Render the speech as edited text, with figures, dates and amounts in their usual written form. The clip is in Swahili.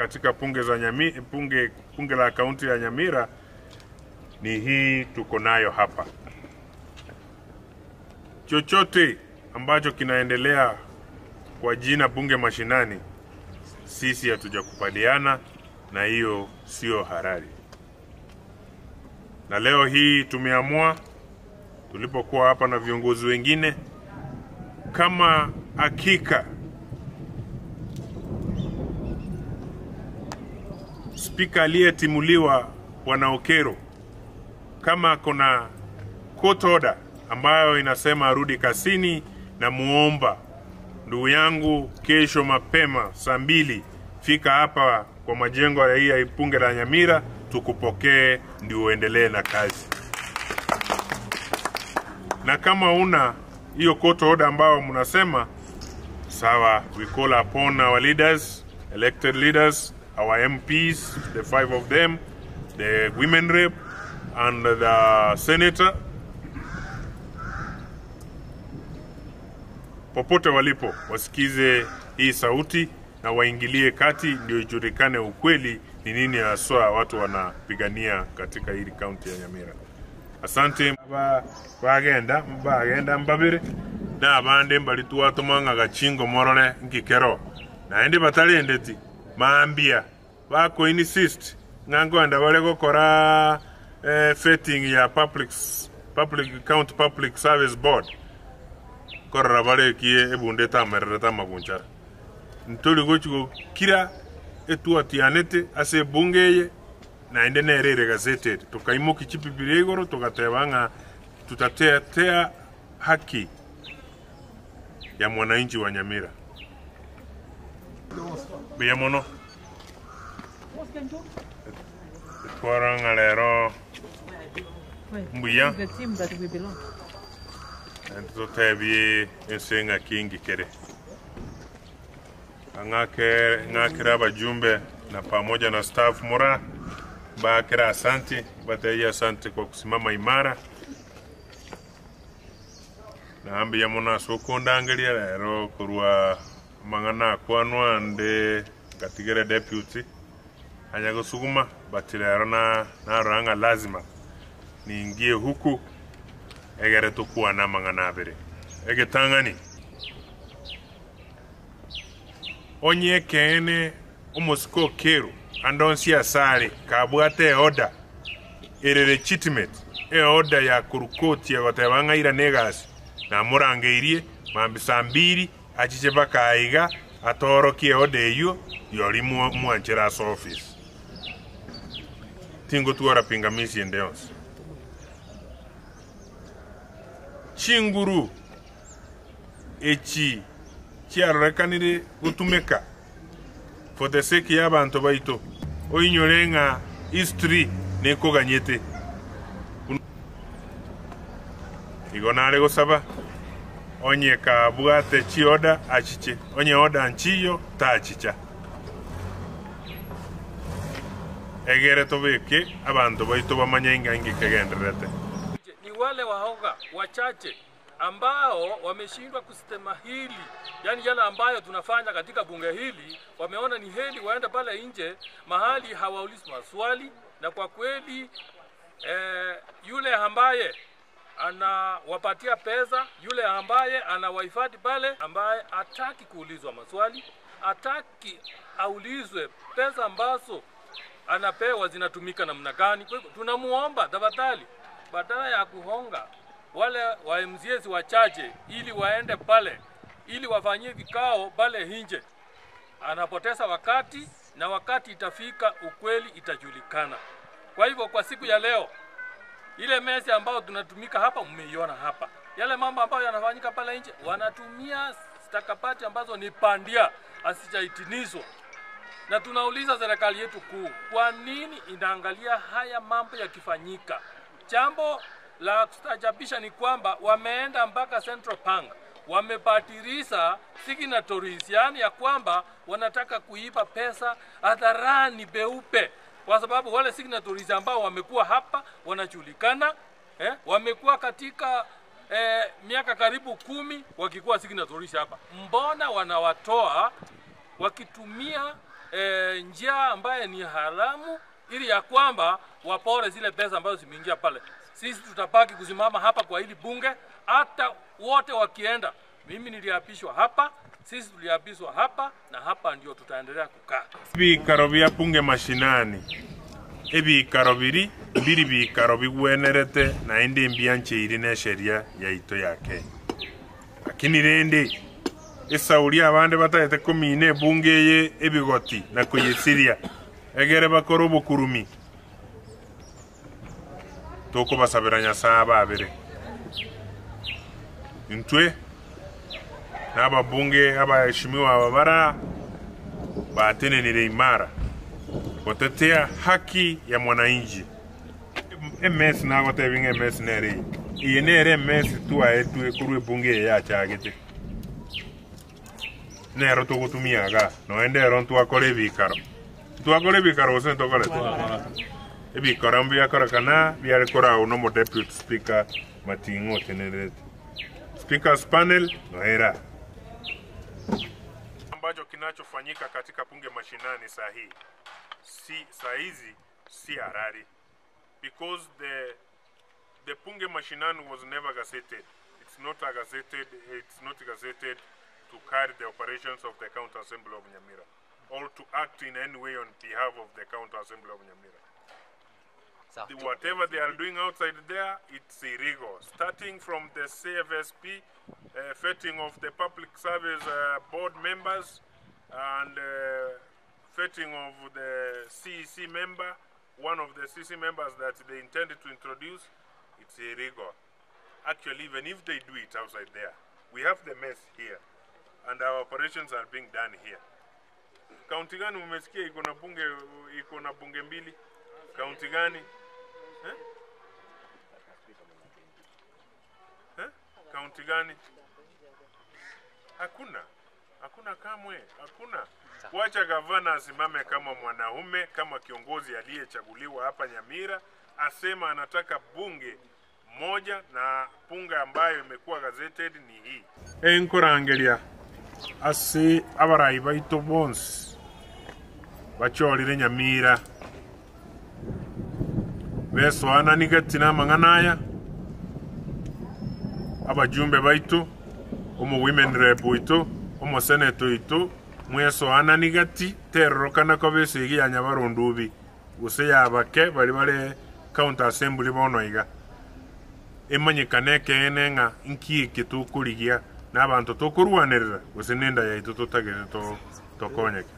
katika bunge la kaunti ya Nyamira ni hii tuko nayo hapa. Chochote ambacho kinaendelea kwa jina bunge mashinani, sisi hatujakubaliana na hiyo, sio halali. Na leo hii tumeamua, tulipokuwa hapa na viongozi wengine, kama hakika spika aliyetimuliwa Bwana Okero, kama kuna court order ambayo inasema arudi kasini, na muomba ndugu yangu, kesho mapema saa 2 fika hapa kwa majengo ya hii bunge la Nyamira, tukupokee ndio uendelee na kazi. Na kama una hiyo court order ambayo mnasema, sawa, we call upon our leaders, elected leaders, our MPs, the 5 of them, the women rep and the senator, popote walipo wasikize hii sauti na waingilie kati, ndio ijulikane ukweli ni nini haswa watu wanapigania katika hili kaunti ya Nyamira. Asante. Bagenda mbabire na abande mbali tuwatumanga gachingo morole nkikero na ndi batalendeti maambia bako insist ngango anda bale gukora fitting ya public service board korra bale kie ebunde tamerera magunchara ntuli gochugo kira etuatianete ase bungeye na ende nerere gazete tukaimuki chipipirigoro tukatebanga tutatetea haki ya mwananchi wa Nyamira. Biamono Koranga lero mbuya the team that we belong. Tutebi ensenga kingi kere ngakira bajumbe na pamoja na staff mura bakira asante, bataya asante kwa kusimama imara. Na ambi ya mona sokonda angelia lero kurwa mangana kwanwa nde katigere deputy anyago suguma batilero na ranga lazima niingie huku egere tukua na mangana bere egetangani onye kene umusko kero andonsi asare kabwate order ere legitimate order ya kurukoti ya gotebanga ira negasi na murangeirie mambisa 2 achiche bakaiga atorokie order iyo yori mwanchera office tingo tuara pingamisi endeons chinguru echi chiarekanire gutumeka for the sake ya bantu baito oinyorenga history neko ganyete igonare gosaba onye ka bwate chioda achiche onye oda nchiyo ta achicha egere tobeke abantu baito bamanyenga ingikegenderete ni wale wahoga wachache ambao wameshindwa kusitema hili, yani yale ambayo tunafanya katika bunge hili, wameona ni heli waende pale nje mahali hawaulizi maswali. Na kwa kweli yule ambaye anawapatia pesa, yule ambaye anawahifadhi pale, ambaye hataki kuulizwa maswali, hataki aulizwe pesa ambazo anapewa zinatumika namna gani. Kwa hivyo tunamuomba tafadhali, badala ya kuhonga wale wa MCAs wachache ili waende pale ili wafanyie vikao pale nje, anapoteza wakati, na wakati itafika ukweli itajulikana. Kwa hivyo kwa siku ya leo, ile mesi ambayo tunatumika hapa mmeiona hapa, yale mambo ambayo yanafanyika pale nje, wanatumia stakabadhi ambazo ni pandia, asijaitinizwa. Na tunauliza serikali yetu kuu, kwa nini inaangalia haya mambo yakifanyika? Jambo la kustajabisha ni kwamba wameenda mpaka Central Bank, wamepatirisha signatories, yani ya kwamba wanataka kuiba pesa hadharani beupe, kwa sababu wale signatories ambao wamekuwa hapa wanajulikana, wamekuwa katika miaka karibu 10 wakikuwa signatories hapa. Mbona wanawatoa wakitumia njia ambaye ni haramu, ili ya kwamba wapore zile pesa ambazo zimeingia pale. Sisi tutabaki kusimama hapa kwa hili bunge hata wote wakienda. Mimi niliapishwa hapa, sisi tuliapishwa hapa, na hapa ndio tutaendelea kukaa. Bikaro bya bunge mashinani ebikaro biri bikaro bigwenerete na indi mbyanche iri na sheria ya ito yake. Lakini rende esauri abande batayete komine bunge ye ebigoti na kuyesiria egere bakoro bukurumi toko basabiranya saba abere ntwe naba bunge abaheshimiwa ababara batenenire imara kutetea haki ya mwananchi. MS na gote binge MS nere iyenere MS tu aetu ekuru bunge ya chagete nero to gutumiaga no endero ntu akore bikaro ose to kore ebikaro mbya kora kana bya kora uno mo deputy speaker matingo tenere speakers panel no era ambacho kinachofanyika katika bunge mashinani sahihi si harari, because the bunge mashinani was never gazetted. It's not gazetted to carry the operations of the County Assembly of Nyamira or to act in any way on behalf of the County Assembly of Nyamira. Whatever they are doing outside there, it's illegal. Starting from the CFSP, vetting of the public service board members, and vetting of the CEC member, one of the CEC members that they intended to introduce, it's illegal. Actually, even if they do it outside there, we have the mess here, and our operations are being done here. Kaunti gani umesikia iko na bunge mbili? Kaunti gani? Kaunti gani? Hakuna kamwe, hakuna. Wacha gavana asimame kama mwanaume, kama kiongozi aliyechaguliwa hapa Nyamira, asema anataka bunge moja, na bunge ambayo imekuwa gazetted ni hii. Enkorangelia ase abarayi baito bonse bacholire Nyamira besoana nigatina manganaya abajumbe baito omu women rep ito omu senate ito mwesoana nigati terorokana ko besigi ya Nyabarondubi use yabake bali county assembly bonoiga emanyikane kenenga nkiki tukurigia n'abantu tukurwanirira use nenda ya ito tutageze to konyeke.